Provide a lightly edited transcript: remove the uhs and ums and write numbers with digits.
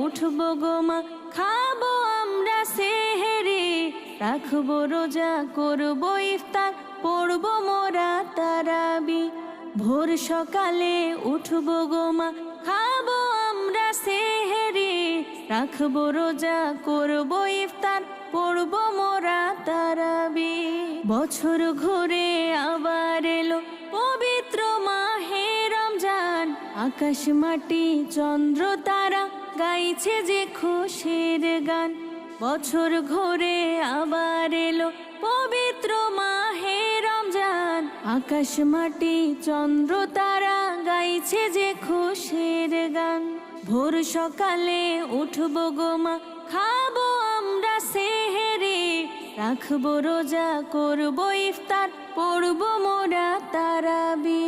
উঠবো গো মা, খাবো আমরা সেহেরি, রাখবো রোজা, করবো ইফতার, পড়বো মোরা তারাবি। ভোর সকালে উঠবো গো মা, খাবো আমরা সেহেরি, রাখবো রোজা, করবো ইফতার, পড়বো মোরা তারাবি। বছর ঘুরে আবার এলো পবিত্র মাহে রমজান, আকাশ মাটি চন্দ্র তারা গাইছে যে খুশির গান। বছর ঘুরে আবার এলো পবিত্র মাহে রমজান, আকাশ মাটি চন্দ্র তারা গাইছে যে খুশির গান। ভোর সকালে উঠবো গো মা, খাবো আমরা সেহেরি, রাখবো রোজা, করবো ইফতার, পড়বো মোরা তারাবি।